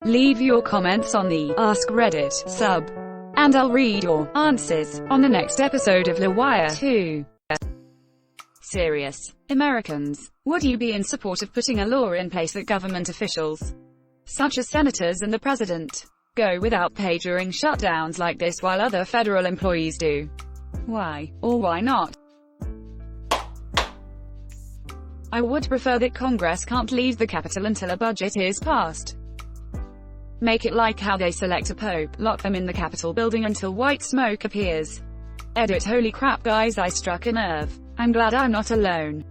Leave your comments on the Ask Reddit sub, and I'll read your answers on the next episode of LWIAR 2. Serious Americans, would you be in support of putting a law in place that government officials, such as senators and the president, go without pay during shutdowns like this while other federal employees do? Why, or why not? I would prefer that Congress can't leave the Capitol until a budget is passed. Make it like how they select a pope, lock them in the Capitol building until white smoke appears. Edit. Holy crap guys, I struck a nerve. I'm glad I'm not alone.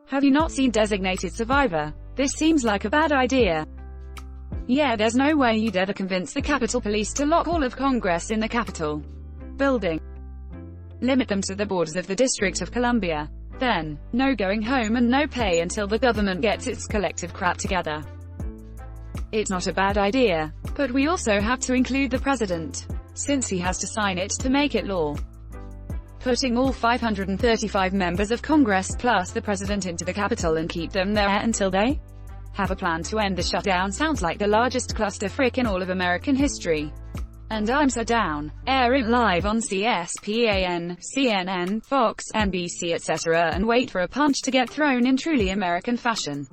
Have you not seen Designated Survivor? This seems like a bad idea. Yeah, there's no way you'd ever convince the Capitol Police to lock all of Congress in the Capitol building. Limit them to the borders of the District of Columbia. Then, no going home and no pay until the government gets its collective crap together. It's not a bad idea, but we also have to include the president, since he has to sign it to make it law. Putting all 535 members of Congress plus the president into the Capitol and keep them there until they have a plan to end the shutdown sounds like the largest clusterfuck in all of American history. And I'm so down. Air it live on CSPAN, CNN, Fox, NBC etc. and wait for a punch to get thrown in truly American fashion.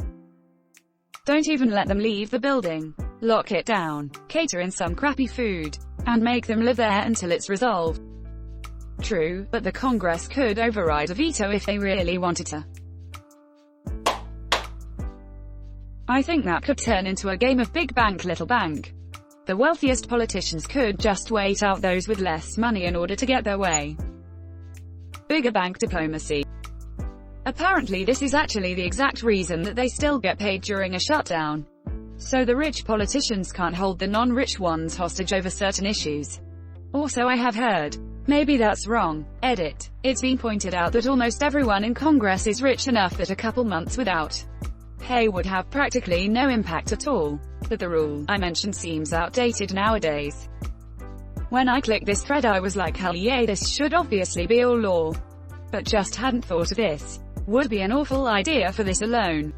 Don't even let them leave the building. Lock it down, cater in some crappy food, and make them live there until it's resolved. True, but the Congress could override a veto if they really wanted to. I think that could turn into a game of big bank little bank. The wealthiest politicians could just wait out those with less money in order to get their way. Bigger bank diplomacy. Apparently this is actually the exact reason that they still get paid during a shutdown. So the rich politicians can't hold the non-rich ones hostage over certain issues. Also I have heard, maybe that's wrong, edit, it's been pointed out that almost everyone in Congress is rich enough that a couple months without pay would have practically no impact at all. But the rule I mentioned seems outdated nowadays. When I clicked this thread I was like hell yeah, this should obviously be all law. But just hadn't thought of this. Would be an awful idea for this alone.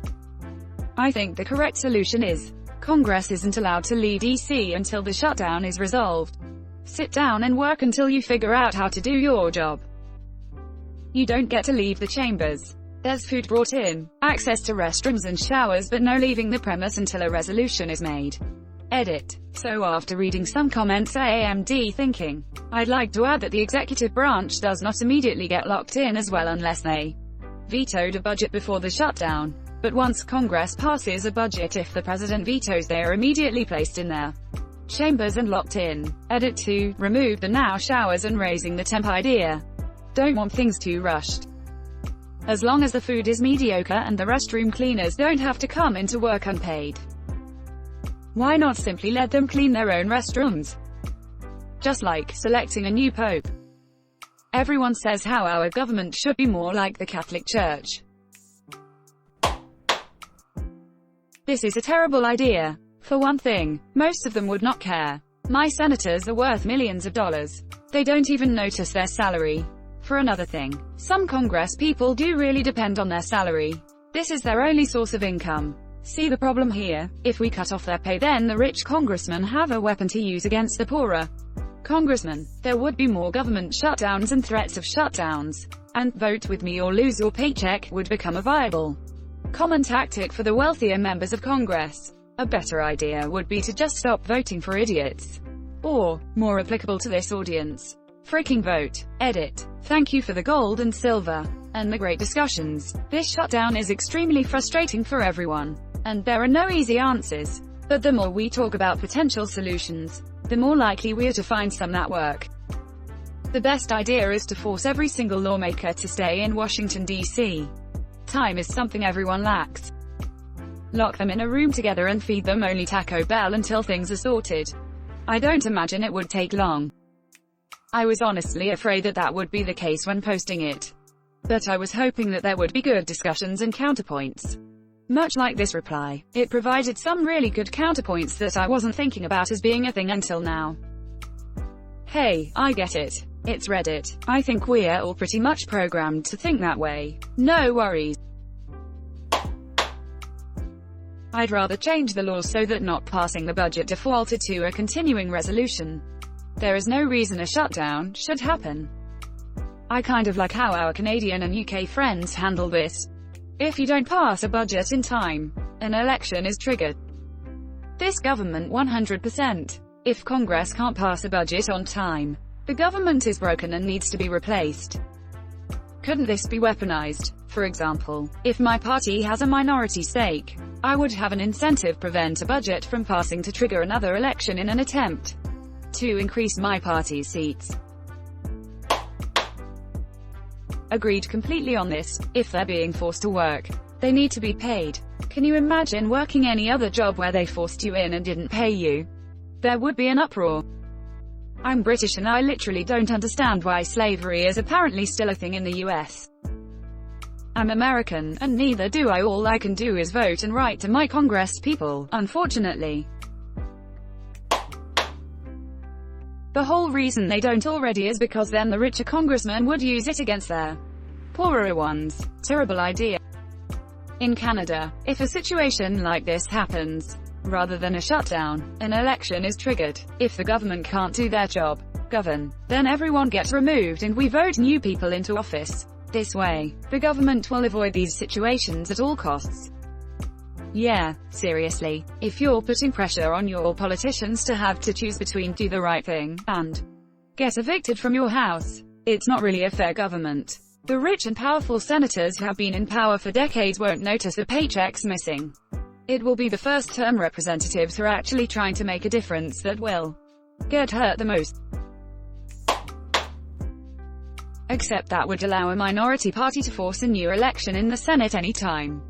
I think the correct solution is, Congress isn't allowed to leave DC until the shutdown is resolved. Sit down and work until you figure out how to do your job. You don't get to leave the chambers. There's food brought in, access to restrooms and showers, but no leaving the premise until a resolution is made. Edit. So after reading some comments I am thinking, I'd like to add that the executive branch does not immediately get locked in as well unless they vetoed a budget before the shutdown. But once Congress passes a budget, if the president vetoes, they are immediately placed in their chambers and locked in. Edit 2. Remove the now showers and raising the temp idea. Don't want things too rushed. As long as the food is mediocre and the restroom cleaners don't have to come into work unpaid. Why not simply let them clean their own restrooms? Just like selecting a new pope. Everyone says how our government should be more like the Catholic Church. This is a terrible idea. For one thing, most of them would not care. My senators are worth millions of dollars. They don't even notice their salary. For another thing, some Congress people do really depend on their salary. This is their only source of income. See the problem here? If we cut off their pay, then the rich congressmen have a weapon to use against the poorer congressmen. There would be more government shutdowns and threats of shutdowns. And vote with me or lose your paycheck would become a viable common tactic for the wealthier members of Congress. A better idea would be to just stop voting for idiots. Or, more applicable to this audience, freaking vote. Edit. Thank you for the gold and silver, and the great discussions. This shutdown is extremely frustrating for everyone, and there are no easy answers. But the more we talk about potential solutions, the more likely we are to find some that work. The best idea is to force every single lawmaker to stay in Washington, D.C. Time is something everyone lacks. Lock them in a room together and feed them only Taco Bell until things are sorted. I don't imagine it would take long. I was honestly afraid that that would be the case when posting it. But I was hoping that there would be good discussions and counterpoints. Much like this reply, it provided some really good counterpoints that I wasn't thinking about as being a thing until now. Hey, I get it. It's Reddit. I think we're all pretty much programmed to think that way. No worries. I'd rather change the laws so that not passing the budget defaulted to a continuing resolution. There is no reason a shutdown should happen. I kind of like how our Canadian and UK friends handle this. If you don't pass a budget in time, an election is triggered. This government 100%. If Congress can't pass a budget on time, the government is broken and needs to be replaced. Couldn't this be weaponized? For example, if my party has a minority stake, I would have an incentive prevent a budget from passing to trigger another election in an attempt to increase my party's seats. Agreed completely on this. If they're being forced to work, they need to be paid. Can you imagine working any other job where they forced you in and didn't pay you? There would be an uproar. I'm British and I literally don't understand why slavery is apparently still a thing in the US. I'm American, and neither do I. All I can do is vote and write to my Congress people, unfortunately. The whole reason they don't already is because then the richer congressmen would use it against their poorer ones. Terrible idea. In Canada, if a situation like this happens, rather than a shutdown, an election is triggered. If the government can't do their job, govern, then everyone gets removed and we vote new people into office. This way, the government will avoid these situations at all costs. Yeah, seriously, if you're putting pressure on your politicians to have to choose between do the right thing and get evicted from your house, it's not really a fair government. The rich and powerful senators who have been in power for decades won't notice a paycheck's missing. It will be the first-term representatives who are actually trying to make a difference that will get hurt the most. Except that would allow a minority party to force a new election in the Senate anytime.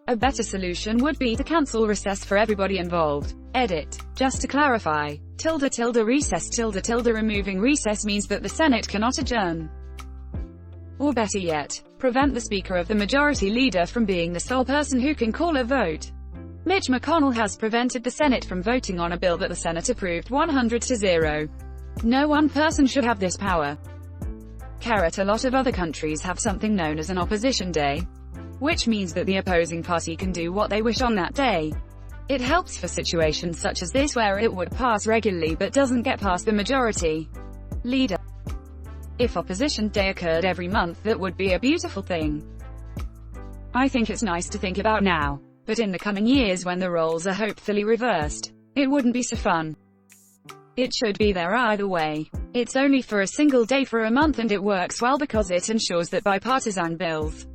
A better solution would be to cancel recess for everybody involved. Edit. Just to clarify, --recess removing recess means that the Senate cannot adjourn. Or better yet, prevent the Speaker of the Majority Leader from being the sole person who can call a vote. Mitch McConnell has prevented the Senate from voting on a bill that the Senate approved 100-0. No one person should have this power. Carrot. A lot of other countries have something known as an opposition day, which means that the opposing party can do what they wish on that day. It helps for situations such as this where it would pass regularly but doesn't get past the majority leader. If opposition day occurred every month, that would be a beautiful thing. I think it's nice to think about now, but in the coming years when the roles are hopefully reversed, it wouldn't be so fun. It should be there either way. It's only for a single day for a month and it works well because it ensures that bipartisan bills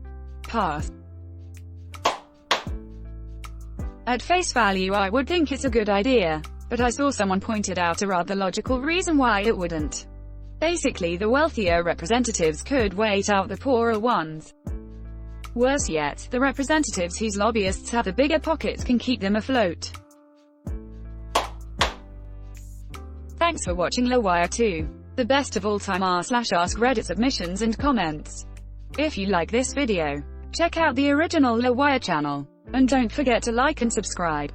pass. At face value I would think it's a good idea, but I saw someone pointed out a rather logical reason why it wouldn't. Basically the wealthier representatives could wait out the poorer ones. Worse yet, the representatives whose lobbyists have the bigger pockets can keep them afloat. Thanks for watching LWIAR 2. The best of all time r/AskReddit submissions and comments. If you like this video, check out the original LWIAR channel. And don't forget to like and subscribe.